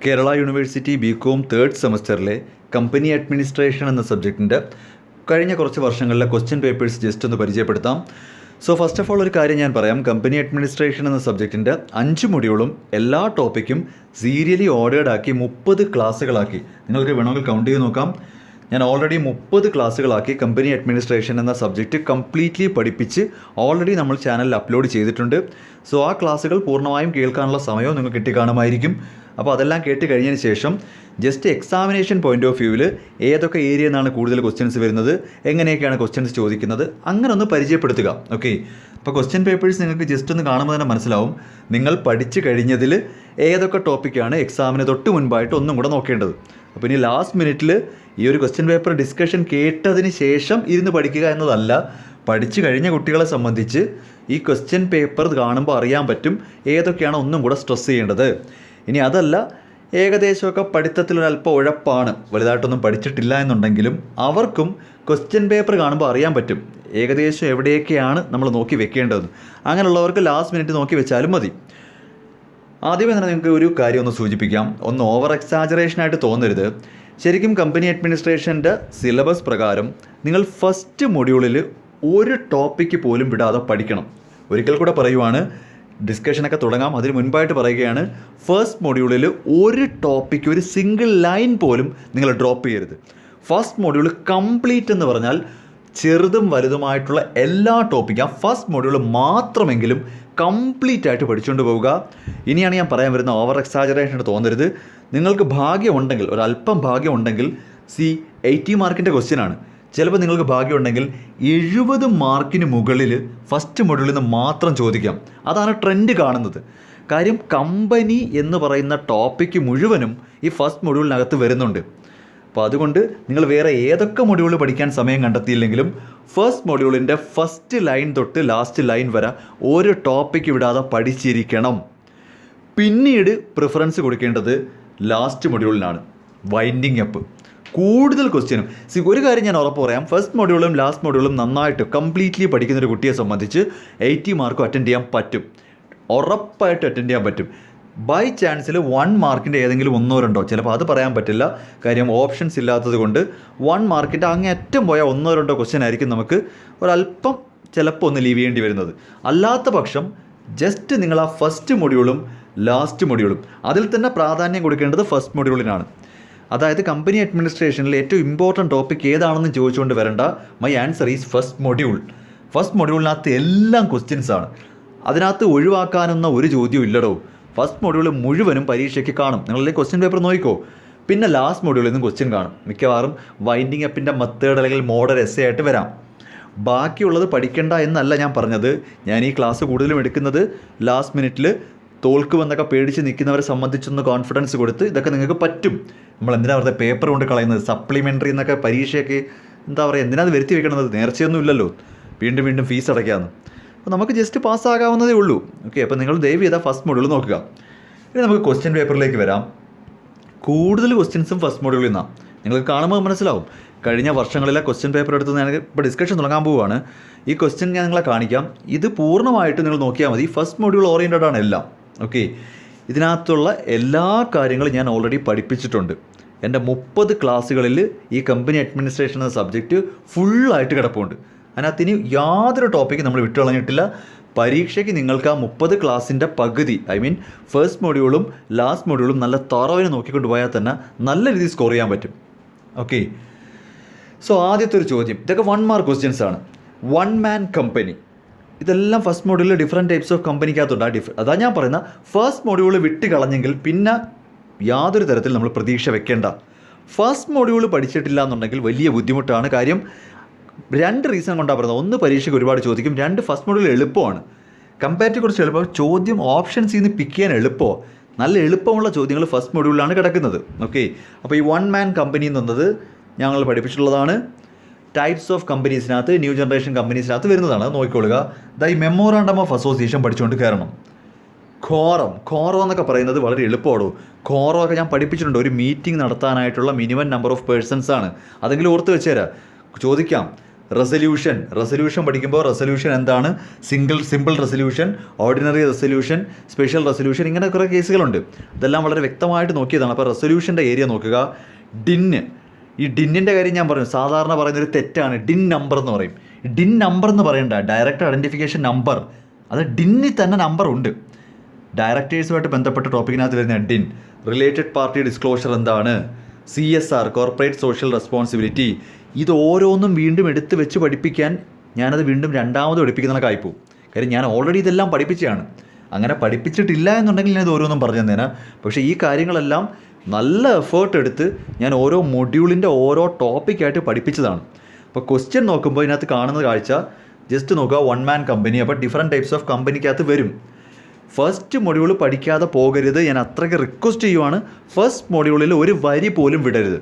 Kerala university BCom third സെമസ്റ്ററിലെ company administration എന്ന സബ്ജക്റ്റിൻ്റെ കഴിഞ്ഞ കുറച്ച് വർഷങ്ങളിലെ ക്വസ്റ്റ്യൻ പേപ്പേഴ്സ് ജസ്റ്റ് ഒന്ന് പരിചയപ്പെടുത്താം. സോ ഫസ്റ്റ് ഓഫ് ഓൾ ഒരു കാര്യം ഞാൻ പറയാം. കമ്പനി അഡ്മിനിസ്ട്രേഷൻ എന്ന സബ്ജക്റ്റിൻ്റെ 5 മൊഡ്യൂളും എല്ലാ ടോപ്പിക്കും സീരിയലി ഓർഡേർഡ് ആക്കി 30 ക്ലാസ്സുകളാക്കി. നിങ്ങൾക്ക് വേണമെങ്കിൽ കൗണ്ട് ചെയ്ത് നോക്കാം. ഞാൻ ഓൾറെഡി 30 ക്ലാസ്സുകളാക്കി കമ്പനി അഡ്മിനിസ്ട്രേഷൻ എന്ന സബ്ജക്റ്റ് കംപ്ലീറ്റ്ലി പഠിപ്പിച്ച് ഓൾറെഡി നമ്മൾ ചാനലിൽ അപ്ലോഡ് ചെയ്തിട്ടുണ്ട്. സോ ആ ക്ലാസ്സുകൾ പൂർണ്ണമായും കേൾക്കാനുള്ള സമയവും നിങ്ങൾക്ക് കിട്ടിക്കാണുമായിരിക്കും. അപ്പോൾ അതെല്ലാം കേട്ട് കഴിഞ്ഞതിന് ശേഷം ജസ്റ്റ് എക്സാമിനേഷൻ പോയിൻ്റ് ഓഫ് വ്യൂവിൽ ഏതൊക്കെ ഏരിയ നിന്നാണ് കൂടുതൽ ക്വസ്റ്റ്യൻസ് വരുന്നത്, എങ്ങനെയൊക്കെയാണ് ക്വസ്റ്റ്യൻസ് ചോദിക്കുന്നത്, അങ്ങനെ ഒന്ന് പരിചയപ്പെടുത്തുക. ഓക്കെ, അപ്പോൾ ക്വസ്റ്റ്യൻ പേപ്പേഴ്സ് നിങ്ങൾക്ക് ജസ്റ്റ് ഒന്ന് കാണുമ്പോൾ തന്നെ മനസ്സിലാവും നിങ്ങൾ പഠിച്ചു കഴിഞ്ഞതിൽ ഏതൊക്കെ ടോപ്പിക്കാണ് എക്സാമിന് തൊട്ട് മുൻപായിട്ട് ഒന്നും കൂടെ നോക്കേണ്ടത്. അപ്പോൾ ഇനി ലാസ്റ്റ് മിനിറ്റിൽ ഈ ഒരു ക്വസ്റ്റ്യൻ പേപ്പർ ഡിസ്കഷൻ കേട്ടതിന് ശേഷം ഇരുന്ന് പഠിക്കുക എന്നതല്ല. പഠിച്ചു കഴിഞ്ഞ കുട്ടികളെ സംബന്ധിച്ച് ഈ ക്വസ്റ്റ്യൻ പേപ്പർ കാണുമ്പോൾ അറിയാൻ പറ്റും ഏതൊക്കെയാണ് ഒന്നും കൂടെ സ്ട്രെസ് ചെയ്യേണ്ടത്. ഇനി അതല്ല, ഏകദേശമൊക്കെ പഠിത്തത്തിലൊരല്പം ഉഴപ്പാണ്, വലുതായിട്ടൊന്നും പഠിച്ചിട്ടില്ല എന്നുണ്ടെങ്കിലും അവർക്കും ക്വസ്റ്റ്യൻ പേപ്പർ കാണുമ്പോൾ അറിയാൻ പറ്റും ഏകദേശം എവിടെയൊക്കെയാണ് നമ്മൾ നോക്കി വെക്കേണ്ടത്. അങ്ങനെയുള്ളവർക്ക് ലാസ്റ്റ് മിനിറ്റ് നോക്കി വെച്ചാലും മതി. ആദ്യമേ തന്നെ നിങ്ങൾക്ക് ഒരു കാര്യം ഒന്ന് സൂചിപ്പിക്കാം. ഒന്ന് ഓവർ എക്സാജറേഷനായിട്ട് തോന്നരുത്. ശരിക്കും കമ്പനി അഡ്മിനിസ്ട്രേഷൻ്റെ സിലബസ് പ്രകാരം നിങ്ങൾ ഫസ്റ്റ് മൊഡ്യൂളിൽ ഒരു ടോപ്പിക്ക് പോലും വിടാതെ പഠിക്കണം. ഒരിക്കൽ കൂടെ പറയുവാണ്, ഡിസ്കഷനൊക്കെ തുടങ്ങാം, അതിന് മുൻപായിട്ട് പറയുകയാണ്, ഫസ്റ്റ് മൊഡ്യൂളിൽ ഒരു ടോപ്പിക്ക്, ഒരു സിംഗിൾ ലൈൻ പോലും നിങ്ങൾ ഡ്രോപ്പ് ചെയ്യരുത്. ഫസ്റ്റ് മൊഡ്യൂൾ കംപ്ലീറ്റ് എന്ന് പറഞ്ഞാൽ ചെറുതും വലുതുമായിട്ടുള്ള എല്ലാ ടോപ്പിക്കും ആ ഫസ്റ്റ് മൊഡ്യൂൾ മാത്രമെങ്കിലും കംപ്ലീറ്റ് ആയിട്ട് പഠിച്ചുകൊണ്ട് പോവുക. ഇനിയാണ് ഞാൻ പറയാൻ വരുന്ന ഓവർ എക്സാജറേഷൻ തോന്നരുത്. നിങ്ങൾക്ക് ഭാഗ്യമുണ്ടെങ്കിൽ, ഒരല്പം ഭാഗ്യമുണ്ടെങ്കിൽ 80 മാർക്കിൻ്റെ ക്വസ്റ്റ്യനാണ്. ചിലപ്പോൾ നിങ്ങൾക്ക് ഭാഗ്യമുണ്ടെങ്കിൽ 70 മാർക്കിന് മുകളിൽ ഫസ്റ്റ് മൊഡ്യൂളിൽ നിന്ന് മാത്രം ചോദിക്കാം. അതാണ് ട്രെൻഡ് കാണുന്നത്. കാര്യം കമ്പനി എന്ന് പറയുന്ന ടോപ്പിക്ക് മുഴുവനും ഈ ഫസ്റ്റ് മൊഡ്യൂളിനകത്ത് വരുന്നുണ്ട്. അപ്പോൾ അതുകൊണ്ട് നിങ്ങൾ വേറെ ഏതൊക്കെ മൊഡ്യൂൾ പഠിക്കാൻ സമയം കണ്ടെത്തിയില്ലെങ്കിലും ഫസ്റ്റ് മൊഡ്യൂളിൻ്റെ ഫസ്റ്റ് ലൈൻ തൊട്ട് ലാസ്റ്റ് ലൈൻ വരെ ഒരു ടോപ്പിക്ക് വിടാതെ പഠിച്ചിരിക്കണം. പിന്നീട് പ്രിഫറൻസ് കൊടുക്കേണ്ടത് ലാസ്റ്റ് മൊഡ്യൂളിനാണ്, വൈൻഡിങ് അപ്പ്. കൂടുതൽ ക്വസ്റ്റ്യനും ഒരു കാര്യം ഞാൻ ഉറപ്പ് പറയാം, ഫസ്റ്റ് മൊഡ്യൂളും ലാസ്റ്റ് മൊഡ്യൂളും നന്നായിട്ട് കംപ്ലീറ്റ്ലി പഠിക്കുന്നൊരു കുട്ടിയെ സംബന്ധിച്ച് 80 മാർക്കും അറ്റൻഡ് ചെയ്യാൻ പറ്റും. ഉറപ്പായിട്ട് അറ്റൻഡ് ചെയ്യാൻ പറ്റും. ബൈ ചാൻസിൽ 1 മാർക്കിൻ്റെ ഏതെങ്കിലും 1-2 ചിലപ്പോൾ അത് പറയാൻ പറ്റില്ല. കാര്യം ഓപ്ഷൻസ് ഇല്ലാത്തത് കൊണ്ട് 1 മാർക്കിൻ്റെ അങ്ങേയറ്റം പോയ 1-2 ക്വസ്റ്റ്യൻ ആയിരിക്കും നമുക്ക് ഒരല്പം ചിലപ്പോൾ ഒന്ന് ലീവ് ചെയ്യേണ്ടി വരുന്നത്. അല്ലാത്ത പക്ഷം ജസ്റ്റ് നിങ്ങൾ ആ ഫസ്റ്റ് മൊഡ്യൂളും ലാസ്റ്റ് മൊഡ്യൂളും അതിൽ തന്നെ പ്രാധാന്യം കൊടുക്കേണ്ടത് ഫസ്റ്റ് മൊഡ്യൂളിനാണ്. അതായത് കമ്പനി അഡ്മിനിസ്ട്രേഷനിൽ ഏറ്റവും ഇമ്പോർട്ടൻറ്റ് ടോപ്പിക് ഏതാണെന്ന് ചോദിച്ചുകൊണ്ട് വരേണ്ട. My answer is first module. First മൊഡ്യൂളിനകത്ത് എല്ലാം ക്വസ്റ്റ്യൻസാണ്. അതിനകത്ത് ഒഴിവാക്കാനൊന്നും ഒരു ചോദ്യവും ഇല്ലടോ. ഫസ്റ്റ് മൊഡ്യൂൾ മുഴുവനും പരീക്ഷയ്ക്ക് കാണും. നിങ്ങളുടെ ക്വസ്റ്റ്യൻ പേപ്പർ നോക്കിക്കോ. പിന്നെ ലാസ്റ്റ് മൊഡ്യൂളിൽ നിന്നും ക്വസ്റ്റ്യൻ കാണും. മിക്കവാറും വൈൻഡിങ് അപ്പിൻ്റെ മെത്തേഡ് അല്ലെങ്കിൽ മോഡൽ എസ്സേ ആയിട്ട് വരാം. ബാക്കിയുള്ളത് പഠിക്കേണ്ട എന്നല്ല ഞാൻ പറഞ്ഞത്. ഞാൻ ഈ ക്ലാസ് കൂടുതലും എടുക്കുന്നത് ലാസ്റ്റ് മിനിറ്റിൽ തോൽക്കുമെന്നൊക്കെ പേടിച്ച് നിൽക്കുന്നവരെ സംബന്ധിച്ചൊന്ന് കോൺഫിഡൻസ് കൊടുത്ത് ഇതൊക്കെ നിങ്ങൾക്ക് പറ്റും. നമ്മൾ എന്തിനാ വെറുതെ പേപ്പർ കൊണ്ട് കളയുന്നത്? സപ്ലിമെൻ്ററി എന്നൊക്കെ പരീക്ഷയൊക്കെ എന്താ പറയുക, എന്തിനാത് വരുത്തി വെക്കണത്? നേർച്ചയൊന്നും ഇല്ലല്ലോ, വീണ്ടും വീണ്ടും ഫീസ് അടയ്ക്കാമെന്ന്. അപ്പോൾ നമുക്ക് ജസ്റ്റ് പാസ്സാകാവുന്നതേ ഉള്ളൂ. ഓക്കെ, അപ്പോൾ നിങ്ങൾ ദയവ് ചെയ്താൽ ഫസ്റ്റ് മൊഡ്യൂൾ നോക്കുക. ഇനി നമുക്ക് ക്വസ്റ്റ്യൻ പേപ്പറിലേക്ക് വരാം. കൂടുതൽ ക്വസ്റ്റ്യൻസും ഫസ്റ്റ് മൊഡ്യൂളിൽ നിന്നാണ്. നിങ്ങൾക്ക് കാണുമ്പോൾ മനസ്സിലാവും. കഴിഞ്ഞ വർഷങ്ങളിലെ ക്വസ്റ്റ്യൻ പേപ്പർ എടുത്ത് ഞാൻ ഇപ്പോൾ ഡിസ്കഷൻ തുടങ്ങാൻ പോവുകയാണ്. ഈ ക്വസ്റ്റ്യൻ ഞാൻ നിങ്ങളെ കാണിക്കാം. ഇത് പൂർണ്ണമായിട്ട് നിങ്ങൾ നോക്കിയാൽ മതി. ഫസ്റ്റ് മൊഡ്യൂൾ ഓറിയൻറ്റഡ് ആണ് എല്ലാം. ഓക്കെ, ഇതിനകത്തുള്ള എല്ലാ കാര്യങ്ങളും ഞാൻ ഓൾറെഡി പഠിപ്പിച്ചിട്ടുണ്ട്. എൻ്റെ 30 ക്ലാസ്സുകളിൽ ഈ കമ്പനി അഡ്മിനിസ്ട്രേഷൻ എന്ന സബ്ജക്റ്റ് ഫുള്ളായിട്ട് കിടപ്പുണ്ട്. അതിനകത്ത് ഇനി യാതൊരു ടോപ്പിക്കും നമ്മൾ വിട്ടു കളഞ്ഞിട്ടില്ല. പരീക്ഷയ്ക്ക് നിങ്ങൾക്ക് ആ 30 ക്ലാസ്സിൻ്റെ പകുതി, ഐ മീൻ ഫസ്റ്റ് മൊഡ്യൂളും ലാസ്റ്റ് മൊഡ്യൂളും നല്ല തറവിനെ നോക്കിക്കൊണ്ട് പോയാൽ തന്നെ നല്ല രീതിയിൽ സ്കോർ ചെയ്യാൻ പറ്റും. ഓക്കെ, സോ ആദ്യത്തെ ഒരു ചോദ്യം, ഇതൊക്കെ 1 മാർക്ക് ക്വസ്റ്റ്യൻസ് ആണ്. 1 മാൻ കമ്പനി, ഇതെല്ലാം ഫസ്റ്റ് മൊഡ്യൂളിൽ ഡിഫറെൻറ്റ് ടൈപ്സ് ഓഫ് കമ്പനിക്കകത്തുണ്ട്. അതാ ഞാൻ പറയുന്ന ഫസ്റ്റ് മൊഡ്യൂൾ വിട്ട് കളഞ്ഞെങ്കിൽ പിന്നെ യാതൊരു തരത്തിൽ നമ്മൾ പ്രതീക്ഷ വെക്കേണ്ട. ഫസ്റ്റ് മൊഡ്യൂൾ പഠിച്ചിട്ടില്ല എന്നുണ്ടെങ്കിൽ വലിയ ബുദ്ധിമുട്ടാണ്. കാര്യം 2 റീസൺ കൊണ്ടാണ് പറയുന്നത്. ഒന്ന്, പരീക്ഷയ്ക്ക് ഒരുപാട് ചോദിക്കും. 2, ഫസ്റ്റ് മൊഡ്യൂൾ എളുപ്പമാണ്. കമ്പാരിറ്റീവ് കുറച്ച് എളുപ്പം. ചോദ്യം ഓപ്ഷൻസിൽ നിന്ന് പിക്ക് ചെയ്യാൻ എളുപ്പമോ, നല്ല എളുപ്പമുള്ള ചോദ്യങ്ങൾ ഫസ്റ്റ് മൊഡ്യൂളിലാണ് കിടക്കുന്നത്. ഓക്കെ, അപ്പോൾ ഈ 1 മാൻ കമ്പനി എന്നത് ഞങ്ങൾ പഠിപ്പിച്ചിട്ടുള്ളതാണ്. ടൈപ്സ് ഓഫ് കമ്പനീസിനകത്ത്, ന്യൂ ജനറേഷൻ കമ്പനീസിനകത്ത് വരുന്നതാണ്. നോക്കിക്കൊള്ളുക. ഈ മെമ്മോറാണ്ടം ഓഫ് അസോസിയേഷൻ പഠിച്ചുകൊണ്ട് കയറണം. ഖോറം എന്നൊക്കെ പറയുന്നത് വളരെ എളുപ്പമാണോ? ഖോറം ഒക്കെ ഞാൻ പഠിപ്പിച്ചിട്ടുണ്ട്. ഒരു മീറ്റിംഗ് നടത്താനായിട്ടുള്ള മിനിമം നമ്പർ ഓഫ് പേഴ്സൺസ് ആണ്. അതെങ്കിലും ഓർത്ത് വെച്ചുതരാം. ചോദിക്കാം, റെസൊല്യൂഷൻ പഠിക്കുമ്പോൾ റെസൊല്യൂഷൻ എന്താണ്, simple resolution, ordinary resolution, special resolution, ഇങ്ങനെ കുറേ കേസുകളുണ്ട്. ഇതെല്ലാം വളരെ വ്യക്തമായിട്ട് നോക്കിയതാണ്. അപ്പോൾ റെസൊല്യൂഷൻ്റെ ഏരിയ നോക്കുക. ഈ ഡിന്നിൻ്റെ കാര്യം ഞാൻ പറഞ്ഞു, സാധാരണ പറയുന്നൊരു തെറ്റാണ്. ഡിൻ നമ്പർ എന്ന് പറയും. ഡിൻ നമ്പർ എന്ന് പറയണ്ട, ഡയറക്റ്റ് ഐഡൻറ്റിഫിക്കേഷൻ നമ്പർ. അത് ഡിന്നിൽ തന്നെ നമ്പർ ഉണ്ട്. ഡയറക്ടേഴ്സുമായിട്ട് ബന്ധപ്പെട്ട ടോപ്പിക്കിനകത്ത് വരുന്ന ഡിൻ. റിലേറ്റഡ് പാർട്ടി ഡിസ്ക്ലോഷർ എന്താണ്, CSR, കോർപ്പറേറ്റ് സോഷ്യൽ റെസ്പോൺസിബിലിറ്റി. ഇത് ഓരോന്നും വീണ്ടും എടുത്ത് വെച്ച് പഠിപ്പിക്കാൻ ഞാനത് വീണ്ടും രണ്ടാമത് പഠിപ്പിക്കുന്നതൊക്കെ ആയിപ്പോവും. കാര്യം ഞാൻ ഓൾറെഡി ഇതെല്ലാം പഠിപ്പിച്ചതാണ്. അങ്ങനെ പഠിപ്പിച്ചിട്ടില്ല എന്നുണ്ടെങ്കിൽ ഞാനത് ഓരോന്നും പറഞ്ഞു തന്നേനെ. പക്ഷേ ഈ കാര്യങ്ങളെല്ലാം നല്ല എഫേർട്ട് എടുത്ത് ഞാൻ ഓരോ മൊഡ്യൂളിൻ്റെ ഓരോ ടോപ്പിക്കായിട്ട് പഠിപ്പിച്ചതാണ്. അപ്പോൾ ക്വസ്റ്റ്യൻ നോക്കുമ്പോൾ ഇതിനകത്ത് കാണുന്ന കാഴ്ച ജസ്റ്റ് നോക്കുക, 1 man കമ്പനി. അപ്പോൾ ഡിഫറെൻറ്റ് ടൈപ്സ് ഓഫ് കമ്പനിക്കകത്ത് വരും. ഫസ്റ്റ് മൊഡ്യൂൾ പഠിക്കാതെ പോകരുത്, ഞാൻ അത്രയ്ക്ക് റിക്വസ്റ്റ് ചെയ്യുവാണ്. ഫസ്റ്റ് മൊഡ്യൂളിൽ ഒരു വരി പോലും വിടരുത്.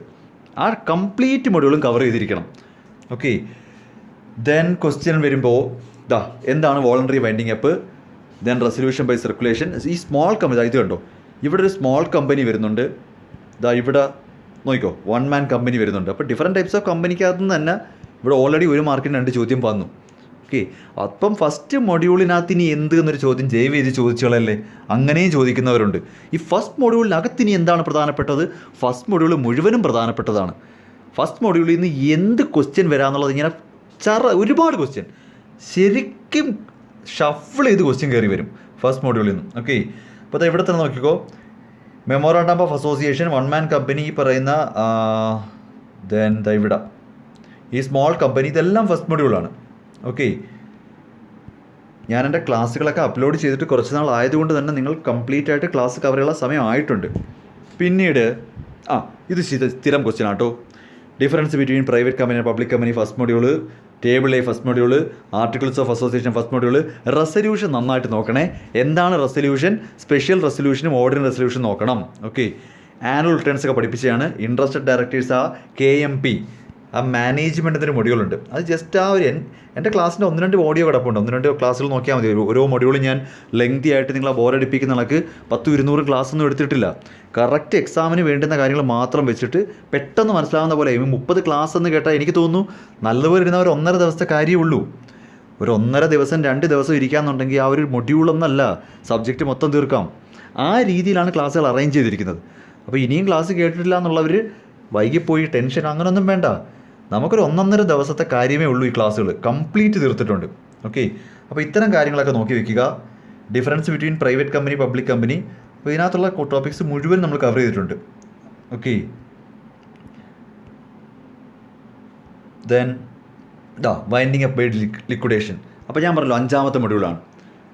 ആ കംപ്ലീറ്റ് മൊഡ്യൂളും കവർ ചെയ്തിരിക്കണം. ഓക്കെ, ദെൻ ക്വസ്റ്റ്യൻ വരുമ്പോൾ എന്താണ് voluntary winding up, then resolution by circulation. ഈ സ്മോൾ കമ്പനി ഇത് കണ്ടോ, ഇവിടെ ഒരു സ്മോൾ കമ്പനി വരുന്നുണ്ട്. ഇവിടെ നോക്കിക്കോ, 1 man കമ്പനി വരുന്നുണ്ട്. അപ്പോൾ ഡിഫറെൻറ്റ് ടൈപ്സ് ഓഫ് കമ്പനിക്കകത്ത് നിന്ന് തന്നെ ഇവിടെ ഓൾറെഡി ഒരു മാർക്കിന് 2 ചോദ്യം വന്നു. ഓക്കെ, അപ്പം ഫസ്റ്റ് മൊഡ്യൂളിനകത്ത് ഇനി എന്ത് എന്നൊരു ചോദ്യം ദയവ് ചെയ്ത് ചോദിച്ചോളല്ലേ, അങ്ങനെയും ചോദിക്കുന്നവരുണ്ട്. ഈ ഫസ്റ്റ് മൊഡ്യൂളിനകത്ത് ഇനി എന്താണ് പ്രധാനപ്പെട്ടത്, ഫസ്റ്റ് മൊഡ്യൂൾ മുഴുവനും പ്രധാനപ്പെട്ടതാണ്. ഫസ്റ്റ് മൊഡ്യൂളിൽ നിന്ന് എന്ത് ക്വസ്റ്റ്യൻ വരാമെന്നുള്ളത് ഇങ്ങനെ ഒരുപാട് ക്വസ്റ്റ്യൻ ശരിക്കും ഷഫിൾ ചെയ്ത് ക്വസ്റ്റ്യൻ കയറി വരും ഫസ്റ്റ് മൊഡ്യൂളിൽ നിന്ന്. ഓക്കെ, അപ്പോൾ ഇവിടെ തന്നെ നോക്കിക്കോ, memorandum of association, 1 man company, ഈ പറയുന്ന ദെൻ ഇവിടെ ഈ സ്മോൾ കമ്പനി, ഇതെല്ലാം ഫസ്റ്റ് മൊഡ്യൂളാണ്. ഓക്കെ, ഞാൻ എൻ്റെ ക്ലാസ്സുകളൊക്കെ അപ്ലോഡ് ചെയ്തിട്ട് കുറച്ച് നാൾ ആയതുകൊണ്ട് തന്നെ നിങ്ങൾ കംപ്ലീറ്റ് ആയിട്ട് ക്ലാസ് കവർ ചെയ്യാനുള്ള സമയമായിട്ടുണ്ട്. പിന്നീട് ഇത് സ്ഥിരം ക്വസ്റ്റ്യൻ ആട്ടോ. Difference between private company and public company first module, table A first module, articles of association first module. Resolution നന്നായിട്ട് നോക്കണേ. എന്താണ് റെസൊല്യൂഷൻ, സ്പെഷ്യൽ റെസൊല്യൂഷനും ഓർഡിനറി റെസൊല്യൂഷൻ നോക്കണം. ഓക്കെ, ആനുവൽ റിട്ടേൺസ് ഒക്കെ പഠിപ്പിച്ചതാണ്. ഇൻട്രസ്റ്റഡ് ഡയറക്ടേഴ്സ് KMP, മാനേജ്മെൻറ്റിൻ്റെ ഒരു മൊഡ്യൂളുണ്ട്. അത് ജസ്റ്റ് എൻ്റെ ക്ലാസ്സിൻ്റെ 1-2 ഓഡിയോ കിടപ്പുണ്ട്. 1-2 ക്ലാസ്സുകൾ നോക്കിയാൽ മതി. ഓരോ മൊഡ്യൂളും ഞാൻ ലെങ്തി ആയിട്ട് നിങ്ങളെ ബോറടിപ്പിക്കുന്ന കണക്ക് 10-200 ക്ലാസ് ഒന്നും എടുത്തിട്ടില്ല. കറക്റ്റ് എക്സാമിന് വേണ്ടുന്ന കാര്യങ്ങൾ മാത്രം വെച്ചിട്ട് പെട്ടെന്ന് മനസ്സിലാവുന്ന പോലെ. 30 ക്ലാസ് എന്ന് കേട്ടാൽ എനിക്ക് തോന്നുന്നു നല്ലപോലെ ഇരുന്ന ഒരു 1.5 ദിവസത്തെ കാര്യമുള്ളൂ. ഒരു 1.5 ദിവസം 2 ദിവസം ഇരിക്കാമെന്നുണ്ടെങ്കിൽ ആ ഒരു മൊഡ്യൂളൊന്നല്ല, സബ്ജക്റ്റ് മൊത്തം തീർക്കാം. ആ രീതിയിലാണ് ക്ലാസ്സുകൾ അറേഞ്ച് ചെയ്തിരിക്കുന്നത്. അപ്പോൾ ഇനിയും ക്ലാസ് കേട്ടിട്ടില്ല എന്നുള്ളവർ വൈകിപ്പോയി ടെൻഷൻ അങ്ങനെയൊന്നും വേണ്ട. നമുക്കൊരു 1.5 ദിവസത്തെ കാര്യമേ ഉള്ളൂ. ഈ ക്ലാസ്സുകൾ കംപ്ലീറ്റ് തീർത്തിട്ടുണ്ട്. ഓക്കെ, അപ്പോൾ ഇത്തരം കാര്യങ്ങളൊക്കെ നോക്കി വെക്കുക. Difference between private company public company, അപ്പോൾ ഇതിനകത്തുള്ള ടോപ്പിക്സ് മുഴുവൻ നമ്മൾ കവർ ചെയ്തിട്ടുണ്ട്. Okay, then winding up by liquidation. അപ്പോൾ ഞാൻ പറഞ്ഞല്ലോ 5ാമത്തെ മൊഡ്യൂളാണ്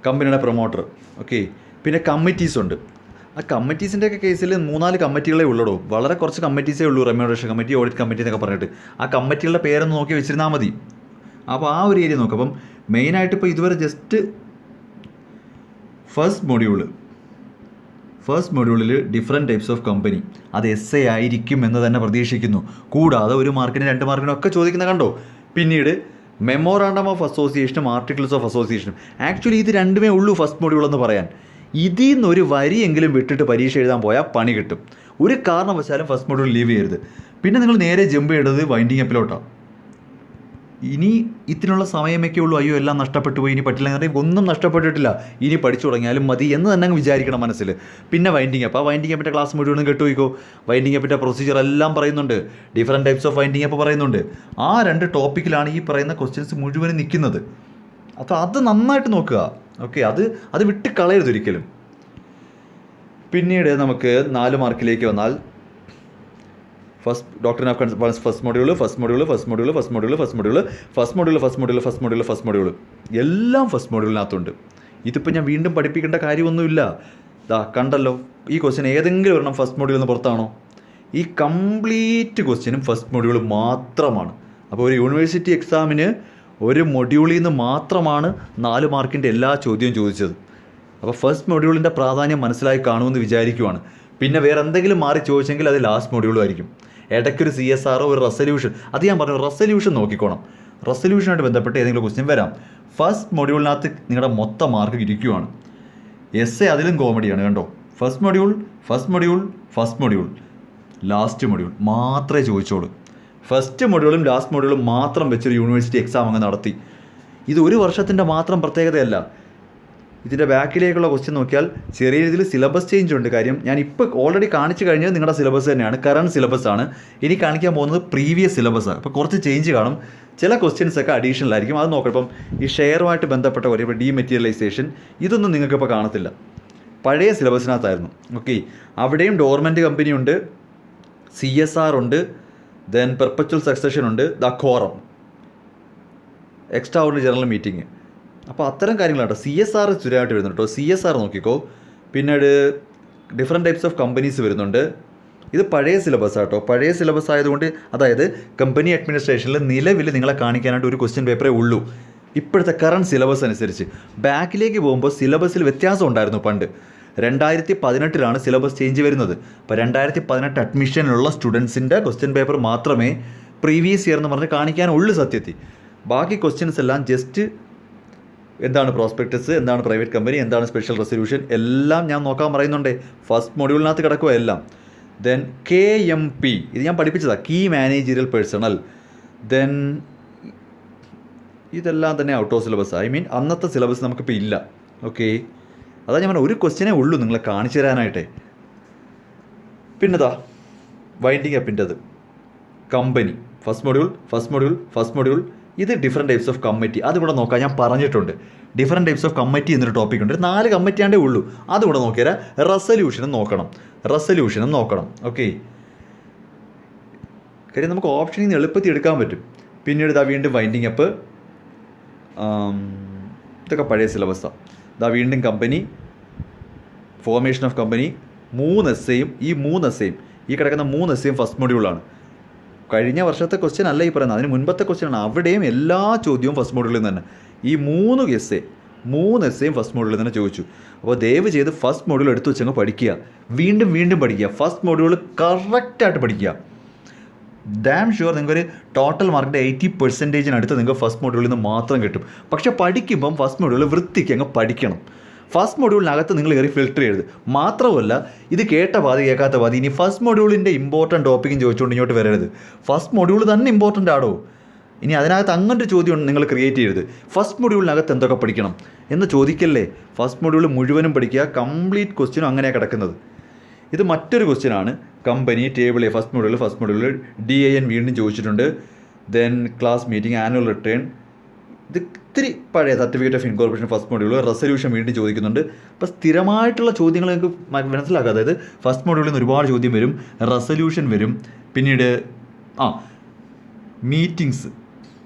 കമ്പനിയുടെ പ്രൊമോട്ടർ. ഓക്കെ, പിന്നെ കമ്മിറ്റീസ് ഉണ്ട്. ആ കമ്മിറ്റീസിൻ്റെയൊക്കെ കേസിൽ 3-4 കമ്മിറ്റികളേ ഉള്ളൂ. വളരെ കുറച്ച് കമ്മിറ്റീസേ ഉള്ളൂ. റെമ്യൂണറേഷൻ കമ്മിറ്റി, ഓഡിറ്റ് കമ്മിറ്റി എന്നൊക്കെ പറഞ്ഞിട്ട് ആ കമ്മിറ്റികളുടെ പേരൊന്ന് നോക്കി വെച്ചിരുന്നാൽ മതി. അപ്പോൾ ആ ഒരു ഏരിയ നോക്കും. അപ്പം മെയിനായിട്ട് ഇപ്പോൾ ഇതുവരെ ജസ്റ്റ് ഫസ്റ്റ് മൊഡ്യൂളിൽ ഡിഫറെൻറ്റ് ടൈപ്സ് ഓഫ് കമ്പനി, അത് SA ആയിരിക്കും എന്ന് തന്നെ പ്രതീക്ഷിക്കുന്നു. കൂടാതെ 1 മാർക്കിന് 2 മാർക്കിനും ഒക്കെ ചോദിക്കുന്ന കണ്ടോ. പിന്നീട് മെമ്മോറാണ്ടം ഓഫ് അസോസിയേഷനും ആർട്ടിക്കിൾസ് ഓഫ് അസോസിയേഷനും. ആക്ച്വലി ഇത് രണ്ടുമേ ഉള്ളൂ ഫസ്റ്റ് മൊഡ്യൂൾ എന്ന് പറയാൻ. ഇതിൽ നിന്നൊരു വരിയെങ്കിലും വിട്ടിട്ട് പരീക്ഷ എഴുതാൻ പോയാൽ പണി കിട്ടും. ഒരു കാരണവശാലും ഫസ്റ്റ് മൊഡ്യൂൾ ലീവ് ചെയ്യരുത്. പിന്നെ നിങ്ങൾ നേരെ ജമ്പ് ചെയ്യേണ്ടത് വൈൻഡിങ് അപ്പിലോട്ടാണ്. ഇനി ഇതിനുള്ള സമയമൊക്കെ ഉള്ളൂ. അയ്യോ എല്ലാം നഷ്ടപ്പെട്ടു പോയി, ഇനി പറ്റില്ല എന്ന് പറയുമ്പോൾ ഒന്നും നഷ്ടപ്പെട്ടിട്ടില്ല. ഇനി പഠിച്ചു തുടങ്ങിയാലും മതി എന്ന് തന്നെ അങ്ങ് വിചാരിക്കണം മനസ്സിൽ. പിന്നെ വൈൻഡിങ് അപ്പ്, ആ വൈൻഡിങ് അപ്പിൻ്റെ ക്ലാസ് മുഴുവനും കേട്ടുപോയിക്കോ. വൈൻഡിങ് അപ്പിൻ്റെ പ്രൊസീജിയർ എല്ലാം പറയുന്നുണ്ട്. Different types of winding up പറയുന്നുണ്ട്. ആ 2 ടോപ്പിക്കിലാണ് ഈ പറയുന്ന ക്വസ്റ്റ്യൻസ് മുഴുവനും നിൽക്കുന്നത്. അപ്പോൾ അത് നന്നായിട്ട് നോക്കുക. ഓക്കെ, അത് വിട്ട് കളയരുത് ഒരിക്കലും. പിന്നീട് നമുക്ക് 4 മാർക്കിലേക്ക് വന്നാൽ ഡോക്ടറിൻ ഓഫ് ഫസ്റ്റ് മൊഡ്യൂൾ എല്ലാം ഫസ്റ്റ് മൊഡ്യൂളിനകത്തുണ്ട്. ഇതിപ്പോൾ ഞാൻ വീണ്ടും പഠിപ്പിക്കേണ്ട കാര്യമൊന്നുമില്ല. കണ്ടല്ലോ, ഈ ക്വസ്റ്റ്യൻ ഏതെങ്കിലും ഒരെണ്ണം ഫസ്റ്റ് മൊഡ്യൂളിൽ നിന്ന് പുറത്താണോ? ഈ കംപ്ലീറ്റ് ക്വസ്റ്റ്യനും ഫസ്റ്റ് മൊഡ്യൂൾ മാത്രമാണ്. അപ്പോൾ ഒരു യൂണിവേഴ്സിറ്റി എക്സാമിന് ഒരു മൊഡ്യൂളിൽ നിന്ന് മാത്രമാണ് 4 മാർക്കിൻ്റെ എല്ലാ ചോദ്യവും ചോദിച്ചത്. അപ്പോൾ ഫസ്റ്റ് മൊഡ്യൂളിൻ്റെ പ്രാധാന്യം മനസ്സിലായി കാണുമെന്ന് വിചാരിക്കുവാണ്. പിന്നെ വേറെ എന്തെങ്കിലും മാറി ചോദിച്ചെങ്കിൽ അത് ലാസ്റ്റ് മൊഡ്യൂളും ആയിരിക്കും. ഇടയ്ക്കൊരു CSR, ഒരു റെസൊല്യൂഷൻ, അത് ഞാൻ പറഞ്ഞു. റെസൊല്യൂഷൻ നോക്കിക്കോണം. റെസൊല്യൂഷനായിട്ട് ബന്ധപ്പെട്ട് ഏതെങ്കിലും ക്വസ്റ്റ്യൻ വരാം. ഫസ്റ്റ് മൊഡ്യൂളിനകത്ത് നിങ്ങളുടെ മൊത്തം മാർക്ക് ഇരിക്കുവാണ്. SA അതിലും കോമഡിയാണ് കണ്ടോ. ഫസ്റ്റ് മൊഡ്യൂൾ ലാസ്റ്റ് മൊഡ്യൂൾ മാത്രമേ ചോദിച്ചോളൂ. ഫസ്റ്റ് മൊഡ്യൂളും ലാസ്റ്റ് മൊഡ്യൂളും മാത്രം വെച്ചൊരു യൂണിവേഴ്സിറ്റി എക്സാം അങ്ങ് നടത്തി. ഇത് ഒരു വർഷത്തിൻ്റെ മാത്രം പ്രത്യേകതയല്ല. ഇതിൻ്റെ ബാക്കിലേക്കുള്ള ക്വസ്റ്റ്യൻ നോക്കിയാൽ ചെറിയ രീതിയിൽ സിലബസ് ചേഞ്ച് ഉണ്ട്. കാര്യം ഞാൻ ഇപ്പോൾ ഓൾറെഡി കാണിച്ചു കഴിഞ്ഞത് നിങ്ങളുടെ സിലബസ് തന്നെയാണ്, കറണ്ട് സിലബസ് ആണ്. ഇനി കാണിക്കാൻ പോകുന്നത് പ്രീവിയസ് സിലബസാണ്. അപ്പോൾ കുറച്ച് ചേഞ്ച് കാണും. ചില ക്വസ്റ്റ്യൻസ് ഒക്കെ അഡീഷണൽ ആയിരിക്കും. അത് നോക്കാം. ഇപ്പം ഈ ഷെയറുമായിട്ട് ബന്ധപ്പെട്ട കാര്യം, ഇപ്പോൾ ഡീമെറ്റീരിയലൈസേഷൻ, ഇതൊന്നും നിങ്ങൾക്കിപ്പോൾ കാണത്തില്ല. പഴയ സിലബസിനകത്തായിരുന്നു. ഓക്കെ, അവിടെയും ഡോർമെൻറ്റ് കമ്പനി ഉണ്ട്, CSR ഉണ്ട്, ദെൻ പെർപ്പച്വൽ സക്സഷൻ ഉണ്ട്, the quorum, extra ordinary general meeting. അപ്പോൾ അത്തരം കാര്യങ്ങളാട്ടോ. CSR സ്ഥിരമായിട്ട് വരുന്നുണ്ട് കേട്ടോ. CSR നോക്കിക്കോ. പിന്നീട് ഡിഫറെൻറ്റ് ടൈപ്സ് ഓഫ് കമ്പനീസ് വരുന്നുണ്ട്. ഇത് പഴയ സിലബസ് ആട്ടോ. പഴയ സിലബസ് ആയതുകൊണ്ട്, അതായത് കമ്പനി അഡ്മിനിസ്ട്രേഷനിൽ നിലവിൽ നിങ്ങളെ കാണിക്കാനായിട്ട് ഒരു ക്വസ്റ്റ്യൻ പേപ്പറേ ഉള്ളൂ ഇപ്പോഴത്തെ കറണ്ട് സിലബസ് അനുസരിച്ച്. ബാക്കിലേക്ക് പോകുമ്പോൾ സിലബസിൽ വ്യത്യാസം ഉണ്ടായിരുന്നു. പണ്ട് 2018 സിലബസ് ചേഞ്ച് വരുന്നത്. അപ്പോൾ 2018 അഡ്മിഷനിലുള്ള സ്റ്റുഡൻസിൻ്റെ ക്വസ്റ്റ്യൻ പേപ്പർ മാത്രമേ പ്രീവിയസ് ഇയർ എന്ന് പറഞ്ഞ് കാണിക്കാനുള്ളൂ സത്യത്തിൽ. ബാക്കി ക്വസ്റ്റ്യൻസ് എല്ലാം ജസ്റ്റ് എന്താണ് പ്രോസ്പെക്ടസ്, എന്താണ് പ്രൈവറ്റ് കമ്പനി, എന്താണ് സ്പെഷ്യൽ റെസൊല്യൂഷൻ, എല്ലാം ഞാൻ നോക്കാൻ പറയുന്നുണ്ട്. ഫസ്റ്റ് മൊഡ്യൂളിനകത്ത് കിടക്കുക എല്ലാം. ദെൻ KMP, ഇത് ഞാൻ പഠിപ്പിച്ചതാണ്, കീ മാനേജീരിയൽ പേഴ്സണൽ. ദെൻ ഇതെല്ലാം തന്നെ out of syllabus. I mean അന്നത്തെ സിലബസ് നമുക്കിപ്പോൾ ഇല്ല. ഓക്കെ, അതാ ഞാൻ പറഞ്ഞ ഒരു ക്വസ്റ്റ്യനേ ഉള്ളൂ നിങ്ങളെ കാണിച്ചു തരാനായിട്ടേ. പിന്നെതാ വൈൻഡിങ് അപ്പിൻ്റെത് കമ്പനി, ഫസ്റ്റ് മൊഡ്യൂൾ. ഇത് ഡിഫറെൻറ്റ് ടൈപ്സ് ഓഫ് കമ്മിറ്റി, അതുകൂടെ നോക്കാം. ഞാൻ പറഞ്ഞിട്ടുണ്ട് ഡിഫറെൻറ്റ് ടൈപ്സ് ഓഫ് കമ്മിറ്റി എന്നൊരു ടോപ്പിക് ഉണ്ട്. 4 കമ്മിറ്റിയാണ്ടേ ഉള്ളൂ. അതുകൂടെ നോക്കിയാൽ റെസൊല്യൂഷനും നോക്കണം. ഓക്കെ, കാര്യം നമുക്ക് ഓപ്ഷനിൽ നിന്ന് എളുപ്പത്തിൽ എടുക്കാൻ പറ്റും. പിന്നീട് ഇതാ വീണ്ടും വൈൻഡിങ് അപ്പ്, ഇതൊക്കെ പഴയ സിലബസാണ്. ഇതാ വീണ്ടും കമ്പനി, ഫോർമേഷൻ ഓഫ് കമ്പനി, 3 എസ്സേയും ഈ കിടക്കുന്ന 3 എസ്സേയും ഫസ്റ്റ് മൊഡ്യൂളാണ്. കഴിഞ്ഞ വർഷത്തെ ക്വസ്റ്റ്യൻ അല്ല ഈ പറയുന്നത്, അതിന് മുൻപത്തെ ക്വസ്റ്റ്യനാണ്. അവിടെയും എല്ലാ ചോദ്യവും ഫസ്റ്റ് മൊഡ്യൂളിൽ നിന്ന് തന്നെ. ഈ 3 എസ്സേയും ഫസ്റ്റ് മൊഡ്യൂളിൽ തന്നെ ചോദിച്ചു. അപ്പോൾ ദയവ് ചെയ്ത് ഫസ്റ്റ് മൊഡ്യൂൾ എടുത്ത് വെച്ചങ്ങ് പഠിക്കുക, വീണ്ടും പഠിക്കുക. ഫസ്റ്റ് മൊഡ്യൂൾ കറക്റ്റായിട്ട് പഠിക്കുക. ഡാം ഷുവർ നിങ്ങൾക്കൊരു ടോട്ടൽ മാർക്കിൻ്റെ 80% അടുത്ത് നിങ്ങൾക്ക് ഫസ്റ്റ് മൊഡ്യൂളിൽ നിന്ന് മാത്രം കിട്ടും. പക്ഷേ പഠിക്കുമ്പം ഫസ്റ്റ് മൊഡ്യൂൾ വൃത്തിക്ക് അങ്ങ് പഠിക്കണം. ഫസ്റ്റ് മൊഡ്യൂളിനകത്ത് നിങ്ങൾ കയറി ഫിൽട്ടർ ചെയ്യരുത്. മാത്രമല്ല, ഇത് കേട്ട പാതി കേൾക്കാത്ത പാതി, ഇനി ഫസ്റ്റ് മൊഡ്യൂളിൻ്റെ ഇമ്പോർട്ടൻറ്റ് ടോപ്പിക്കും ചോദിച്ചുകൊണ്ട് ഇങ്ങോട്ട് വരരുത്. ഫസ്റ്റ് മൊഡ്യൂൾ തന്നെ ഇമ്പോർട്ടൻ്റ് ആണോ? ഇനി അതിനകത്ത് അങ്ങനൊരു ചോദ്യം നിങ്ങൾ ക്രിയേറ്റ് ചെയ്യരുത്. ഫസ്റ്റ് മൊഡ്യൂളിനകത്ത് എന്തൊക്കെ പഠിക്കണം എന്ന് ചോദിക്കല്ലേ. ഫസ്റ്റ് മൊഡ്യൂൾ മുഴുവനും പഠിക്കുക. കംപ്ലീറ്റ് ക്വസ്റ്റ്യനും അങ്ങനെയാണ് കിടക്കുന്നത്. ഇത് മറ്റൊരു ക്വസ്റ്റ്യനാണ്. Company table A first module DIN വീണ്ടും ചോദിച്ചിട്ടുണ്ട്. Then class meeting, annual return, ഇത് ഇത്തിരി പഴയ certificate of incorporation first module, resolution വീണ്ടും ചോദിക്കുന്നുണ്ട്. അപ്പോൾ സ്ഥിരമായിട്ടുള്ള ചോദ്യങ്ങൾ നിങ്ങൾക്ക് മനസ്സിലാക്കുക. അതായത് ഫസ്റ്റ് മൊഡ്യൂളിൽ നിന്ന് ഒരുപാട് ചോദ്യം വരും, റെസൊല്യൂഷൻ വരും. പിന്നീട്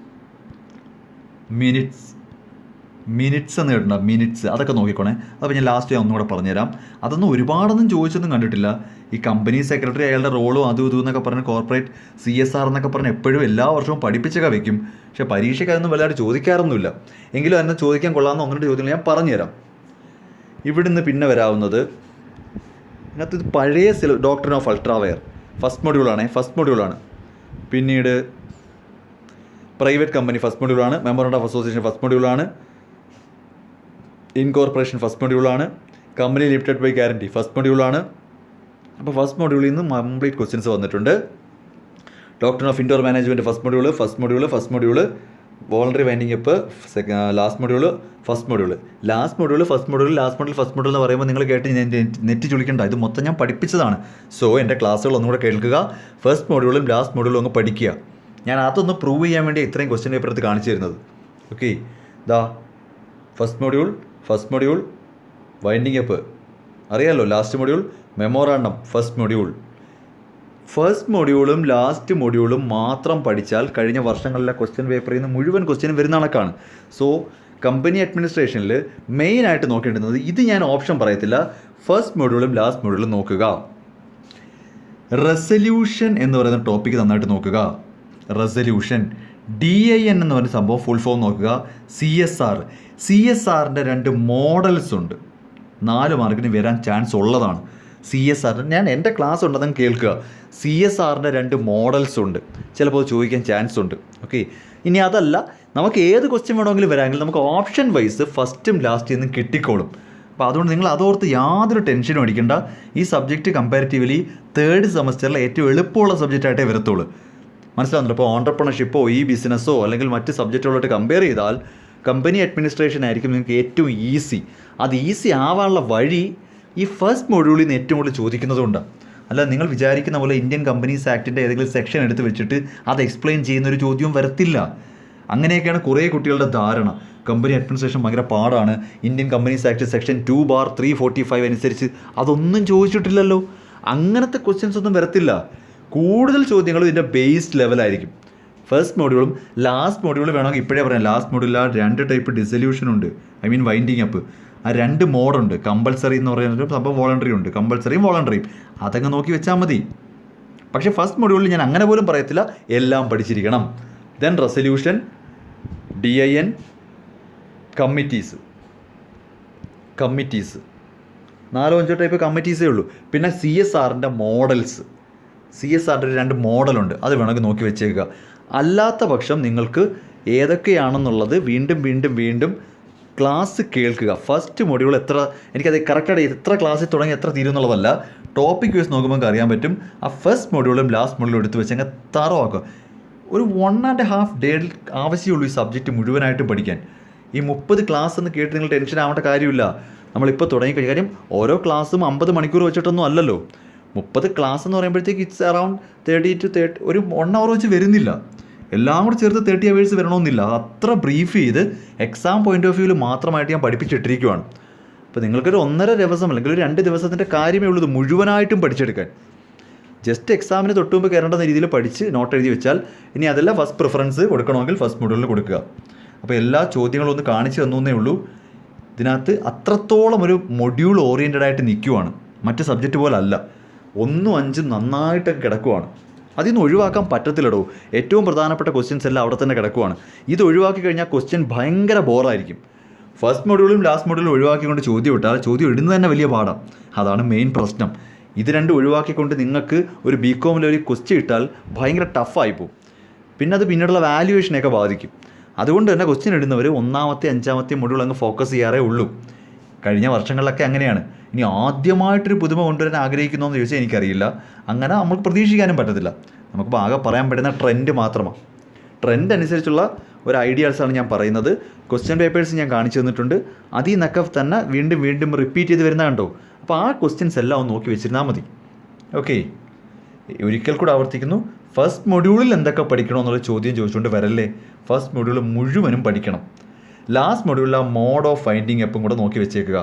മിനിറ്റ്സ് എന്ന് കേട്ടിട്ടുണ്ടോ? മിനിറ്റ്സ്, അതൊക്കെ നോക്കിക്കോണേ. അപ്പോൾ ഞാൻ ലാസ്റ്റ് ഞാൻ ഒന്നുകൂടെ പറഞ്ഞുതരാം. അതൊന്നും ഒരുപാടൊന്നും ചോദിച്ചൊന്നും കണ്ടിട്ടില്ല. ഈ കമ്പനി സെക്രട്ടറി, അയാളുടെ റോളും അതും എന്നൊക്കെ പറഞ്ഞ് കോർപ്പറേറ്റ് CSR എന്നൊക്കെ പറഞ്ഞ് എപ്പോഴും എല്ലാ വർഷവും പഠിപ്പിച്ചൊക്കെ വയ്ക്കും. പക്ഷേ പരീക്ഷയ്ക്ക് അതൊന്നും വല്ലാതെ ചോദിക്കാറൊന്നുമില്ല. എങ്കിലും അതിനെ ചോദിക്കാൻ കൊള്ളാമെന്ന് 1-2 ചോദ്യങ്ങൾ ഞാൻ പറഞ്ഞുതരാം. ഇവിടുന്ന് പിന്നെ വരാവുന്നത് ഇതിനകത്ത് പഴയ ഡോക്ട്രിൻ ഓഫ് അൾട്രാവയർ ഫസ്റ്റ് മൊഡ്യൂളാണ്. പിന്നീട് പ്രൈവറ്റ് കമ്പനി ഫസ്റ്റ് മൊഡ്യൂളാണ്. മെമ്മോറണ്ടം ഓഫ് അസോസിയേഷൻ ഫസ്റ്റ് മൊഡ്യൂളാണ്. ഇൻകോർപ്പറേഷൻ ഫസ്റ്റ് മൊഡ്യൂളാണ്. Company limited by guarantee first മൊഡ്യൂളാണ്. അപ്പോൾ ഫസ്റ്റ് മൊഡ്യൂളിൽ നിന്ന് കംപ്ലീറ്റ് ക്വസ്റ്റ്യൻസ് വന്നിട്ടുണ്ട്. Doctrine of indoor management first module, voluntary winding up last module first module എന്ന് പറയുമ്പോൾ നിങ്ങൾ കേട്ട് നെറ്റ് ചുളിക്കണ്ട. ഇത് മൊത്തം ഞാൻ പഠിപ്പിച്ചതാണ്. സോ എൻ്റെ ക്ലാസ്സുകൾ ഒന്നുകൂടെ കേൾക്കുക. ഫസ്റ്റ് മൊഡ്യൂളും ലാസ്റ്റ് മൊഡ്യൂളും ഒന്ന് പഠിക്കുക. ഞാൻ അതൊന്ന് പ്രൂവ് ചെയ്യാൻ വേണ്ടി ഇത്രയും ക്വസ്റ്റ്യൻ പേപ്പർ എടുത്ത് കാണിച്ചു തരുന്നത്. ഓക്കെ, ദാ ഫസ്റ്റ് മൊഡ്യൂൾ വൈൻഡിങ് അപ്പ് അറിയാമല്ലോ. Last module memorandum. ഫസ്റ്റ് മൊഡ്യൂളും ലാസ്റ്റ് മൊഡ്യൂളും മാത്രം പഠിച്ചാൽ കഴിഞ്ഞ വർഷങ്ങളിലെ ക്വസ്റ്റ്യൻ പേപ്പറിൽ നിന്ന് മുഴുവൻ ക്വസ്റ്റ്യനും വരുന്ന കണക്കാണ്. സോ കമ്പനി അഡ്മിനിസ്ട്രേഷനിൽ മെയിനായിട്ട് നോക്കേണ്ടുന്നത്, ഇത് ഞാൻ ഓപ്ഷൻ പറയത്തില്ല, ഫസ്റ്റ് മൊഡ്യൂളും ലാസ്റ്റ് മൊഡ്യൂളും നോക്കുക. റെസൊല്യൂഷൻ എന്ന് പറയുന്ന ടോപ്പിക്ക് നന്നായിട്ട് നോക്കുക. റെസൊല്യൂഷൻ, DIN എന്ന് പറയുന്ന സംഭവം ഫുൾ ഫോം നോക്കുക. CSRൻ്റെ 2 മോഡൽസ് ഉണ്ട്. 4 മാർക്കിന് വരാൻ ചാൻസ് ഉള്ളതാണ്. CSR ഞാൻ എൻ്റെ ക്ലാസ് ഉണ്ട്, അതങ്ങ് കേൾക്കുക. CSRൻ്റെ 2 മോഡൽസ് ഉണ്ട്, ചിലപ്പോൾ ചോദിക്കാൻ ചാൻസ് ഉണ്ട്. ഓക്കെ, ഇനി അതല്ല, നമുക്ക് ഏത് ക്വസ്റ്റ്യൻ വേണമെങ്കിലും വരാമെങ്കിൽ നമുക്ക് ഓപ്ഷൻ വൈസ് ഫസ്റ്റും ലാസ്റ്റിൽ നിന്നും കിട്ടിക്കോളും. അപ്പോൾ അതുകൊണ്ട് നിങ്ങൾ അതോർത്ത് യാതൊരു ടെൻഷനും അടിക്കേണ്ട. ഈ സബ്ജക്റ്റ് കമ്പാരിറ്റീവ്ലി 3rd സെമസ്റ്ററിൽ ഏറ്റവും എളുപ്പമുള്ള സബ്ജക്റ്റായിട്ടേ വരത്തുള്ളൂ. മനസ്സിലാവുന്നുണ്ട്. അപ്പോൾ ഓൺട്രപ്രണർഷിപ്പോ ഈ ബിസിനസ്സോ അല്ലെങ്കിൽ മറ്റ് സബ്ജക്റ്റുകളായിട്ട് കമ്പയർ ചെയ്താൽ കമ്പനി അഡ്മിനിസ്ട്രേഷൻ ആയിരിക്കും നിങ്ങൾക്ക് ഏറ്റവും ഈസി. അത് ഈസി ആവാനുള്ള വഴി ഈ ഫസ്റ്റ് മൊഡ്യൂളിൽ നിന്ന് ഏറ്റവും കൂടുതൽ ചോദിക്കുന്നതുകൊണ്ടാണ്. അല്ല നിങ്ങൾ വിചാരിക്കുന്ന പോലെ ഇന്ത്യൻ കമ്പനീസ് ആക്ടിൻ്റെ ഏതെങ്കിലും സെക്ഷൻ എടുത്ത് വെച്ചിട്ട് അത് എക്സ്പ്ലെയിൻ ചെയ്യുന്നൊരു ചോദ്യവും വരത്തില്ല. അങ്ങനെയൊക്കെയാണ് കുറേ കുട്ടികളുടെ ധാരണ. കമ്പനി അഡ്മിനിസ്ട്രേഷൻ ഭയങ്കര പാടാണ്, ഇന്ത്യൻ കമ്പനീസ് ആക്ട് സെക്ഷൻ 2/345 അനുസരിച്ച് അതൊന്നും ചോദിച്ചിട്ടില്ലല്ലോ. അങ്ങനത്തെ ക്വസ്റ്റ്യൻസ് ഒന്നും വരത്തില്ല. കൂടുതൽ ചോദ്യങ്ങളും ഇതിൻ്റെ ബേസ്ഡ് ലെവലായിരിക്കും. ഫസ്റ്റ് മൊഡ്യൂളും ലാസ്റ്റ് മൊഡ്യൂൾ വേണമെങ്കിൽ ഇപ്പോഴേ പറയാം. ലാസ്റ്റ് മൊഡ്യൂളിൽ ആ 2 ടൈപ്പ് ഡിസൊല്യൂഷൻ ഉണ്ട്, ഐ മീൻ വൈൻഡിങ് അപ്പ്. ആ 2 മോഡുണ്ട്. കമ്പൾസറി എന്ന് പറയുന്നത് സംഭവം വോളണ്ടറി ഉണ്ട്, കമ്പൾസറിയും വോളണ്ടറിയും. അതങ്ങ് നോക്കി വെച്ചാൽ മതി. പക്ഷേ ഫസ്റ്റ് മൊഡ്യൂളിൽ ഞാൻ അങ്ങനെ പോലും പറയത്തില്ല, എല്ലാം പഠിച്ചിരിക്കണം. Then resolution, DIN, committees 4-5 type കമ്മിറ്റീസേ ഉള്ളൂ. പിന്നെ CSRൻ്റെ മോഡൽസ്, CSRൻ്റെ 2 മോഡലുണ്ട്, അത് വേണമെങ്കിൽ നോക്കി വെച്ചേക്കുക. അല്ലാത്ത പക്ഷം നിങ്ങൾക്ക് ഏതൊക്കെയാണെന്നുള്ളത് വീണ്ടും ക്ലാസ് കേൾക്കുക. ഫസ്റ്റ് മൊഡ്യൂൾ എനിക്കത് കറക്റ്റായിട്ട് എത്ര ക്ലാസ്സിൽ തുടങ്ങി എത്ര തീരും എന്നുള്ളതല്ല, ടോപ്പിക് വൈസ് നോക്കുമ്പോൾ നമുക്ക് അറിയാൻ പറ്റും. ആ ഫസ്റ്റ് മൊഡ്യൂളും ലാസ്റ്റ് മൊഡ്യൂളും എടുത്ത് വെച്ച് അങ്ങ് തറവാക്കുക. ഒരു 1.5 ഡേയിൽ ആവശ്യമുള്ളൂ ഈ സബ്ജക്റ്റ് മുഴുവനായിട്ടും പഠിക്കാൻ. ഈ 30 ക്ലാസ് എന്ന് കേട്ട് നിങ്ങൾ ടെൻഷൻ ആവേണ്ട കാര്യമില്ല. നമ്മളിപ്പോൾ തുടങ്ങിക്കഴിഞ്ഞ കാര്യം ഓരോ ക്ലാസ്സും 50 മണിക്കൂർ വെച്ചിട്ടൊന്നും അല്ലല്ലോ. 30 ക്ലാസ് എന്ന് പറയുമ്പോഴത്തേക്ക് ഇറ്റ്സ് അറൗണ്ട് 30 to 30 ഒരു 1 hour വെച്ച് വരുന്നില്ല. എല്ലാം കൂടി ചേർത്ത് 30 hours വരണമെന്നില്ല. അത്ര ബ്രീഫ് ചെയ്ത് എക്സാം പോയിൻ്റ് ഓഫ് വ്യൂവിൽ മാത്രമായിട്ട് ഞാൻ പഠിപ്പിച്ചിട്ടിരിക്കുവാണ്. അപ്പോൾ നിങ്ങൾക്കൊരു 1.5 ദിവസം അല്ലെങ്കിൽ ഒരു 2 ദിവസത്തിൻ്റെ കാര്യമേ ഉള്ളൂ ഇത് മുഴുവനായിട്ടും പഠിച്ചെടുക്കാൻ. ജസ്റ്റ് എക്സാമിന് തൊട്ട് മുമ്പ് കയറേണ്ടുന്ന രീതിയിൽ പഠിച്ച് നോട്ട് എഴുതി വെച്ചാൽ, ഇനി അതല്ല ഫസ്റ്റ് പ്രിഫറൻസ് കൊടുക്കണമെങ്കിൽ ഫസ്റ്റ് മൊഡ്യൂളിൽ കൊടുക്കുക. അപ്പോൾ എല്ലാ ചോദ്യങ്ങളും ഒന്ന് കാണിച്ചു തന്നേ ഉള്ളൂ. ഇതിനകത്ത് അത്രത്തോളം ഒരു മൊഡ്യൂൾ ഓറിയൻറ്റഡ് ആയിട്ട് നിൽക്കുവാണ്, മറ്റ് സബ്ജക്റ്റ് പോലെ അല്ല. 1, 5 നന്നായിട്ടൊക്കെ കിടക്കുവാണ്. അതിൽ നിന്ന് ഒഴിവാക്കാൻ പറ്റത്തില്ലടോ. ഏറ്റവും പ്രധാനപ്പെട്ട ക്വസ്റ്റ്യൻസ് എല്ലാം അവിടെ തന്നെ കിടക്കുവാണ്. ഇത് ഒഴിവാക്കി കഴിഞ്ഞാൽ ക്വസ്റ്റ്യൻ ഭയങ്കര ബോറായിരിക്കും. ഫസ്റ്റ് മൊഡ്യൂളും ലാസ്റ്റ് മൊഡ്യൂളും ഒഴിവാക്കിക്കൊണ്ട് ചോദ്യം ഇട്ടാൽ ചോദ്യം ഇടുന്നത് തന്നെ വലിയ പാടാണ്. അതാണ് മെയിൻ പ്രശ്നം. ഇത് 2 ഒഴിവാക്കിക്കൊണ്ട് നിങ്ങൾക്ക് ഒരു BCom ഒരു ക്വസ്റ്റ്യൻ ഇട്ടാൽ ഭയങ്കര ടഫായിപ്പോവും. പിന്നെ അത് പിന്നീടുള്ള വാല്യുവേഷനെയൊക്കെ ബാധിക്കും. അതുകൊണ്ട് തന്നെ ക്വസ്റ്റ്യൻ ഇടുന്നവർ 1ാമത്തെ 5ാമത്തെ മൊഡ്യൂൾ അങ്ങ് ഫോക്കസ് ചെയ്യാറേ ഉള്ളൂ. കഴിഞ്ഞ വർഷങ്ങളിലൊക്കെ അങ്ങനെയാണ്. ഇനി ആദ്യമായിട്ടൊരു പുതുമ കൊണ്ടുവരാൻ ആഗ്രഹിക്കുന്നതെന്ന് ചോദിച്ചാൽ എനിക്കറിയില്ല. അങ്ങനെ നമുക്ക് പ്രതീക്ഷിക്കാനും പറ്റത്തില്ല. നമുക്ക് ആകെ പറയാൻ പറ്റുന്ന ട്രെൻഡ് മാത്രമാണ്. ട്രെൻഡ് അനുസരിച്ചുള്ള ഒരു ഐഡിയാസാണ് ഞാൻ പറയുന്നത്. ക്വസ്റ്റ്യൻ പേപ്പേഴ്സ് ഞാൻ കാണിച്ചു തന്നിട്ടുണ്ട്. അതിൽ നിന്നൊക്കെ തന്നെ വീണ്ടും റിപ്പീറ്റ് ചെയ്ത് വരുന്ന കണ്ടോ. അപ്പോൾ ആ ക്വസ്റ്റ്യൻസ് എല്ലാം ഒന്ന് നോക്കി വെച്ചിരുന്നാൽ മതി. ഓക്കെ, ഒരിക്കൽ കൂടെ ആവർത്തിക്കുന്നു, ഫസ്റ്റ് മൊഡ്യൂളിൽ എന്തൊക്കെ പഠിക്കണമെന്നുള്ള ചോദ്യം ചോദിച്ചുകൊണ്ട് വരല്ലേ. ഫസ്റ്റ് മൊഡ്യൂൾ മുഴുവനും പഠിക്കണം. ലാസ്റ്റ് മൊഡ്യൂളിൽ ആ മോഡ് ഓഫ് ഫൈൻഡിങ് എപ്പും കൂടെ നോക്കി വെച്ചേക്കുക.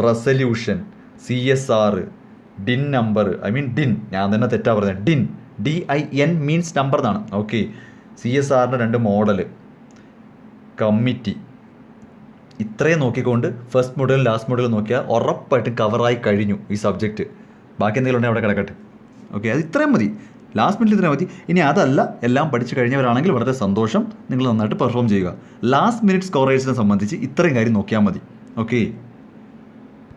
Resolution, CSR, DIN number, I mean DIN, ഞാൻ തന്നെ തെറ്റാ പറഞ്ഞത്, DIN മീൻസ് നമ്പർ എന്നാണ്. ഓക്കെ, CSRൻ്റെ 2 മോഡൽ, കമ്മിറ്റി, ഇത്രയും നോക്കിക്കൊണ്ട് ഫസ്റ്റ് മൊഡ്യൂൾ ലാസ്റ്റ് മൊഡ്യൂൾ നോക്കിയാൽ ഉറപ്പായിട്ടും കവറായി കഴിഞ്ഞു ഈ സബ്ജക്റ്റ്. ബാക്കി എന്തെങ്കിലും ഉണ്ടെങ്കിൽ അവിടെ കിടക്കട്ടെ. ഓക്കെ, അത് ഇത്രയും മതി. ലാസ്റ്റ് മിനിറ്റ് ഇത്രയും മതി. ഇനി അതല്ല, എല്ലാം പഠിച്ചു കഴിഞ്ഞവരാണെങ്കിൽ വളരെ സന്തോഷം, നിങ്ങൾ നന്നായിട്ട് പെർഫോം ചെയ്യുക. ലാസ്റ്റ് മിനിറ്റ് സ്കോറേഴ്സിനെ സംബന്ധിച്ച് ഇത്രയും കാര്യം നോക്കിയാൽ മതി. ഓക്കെ.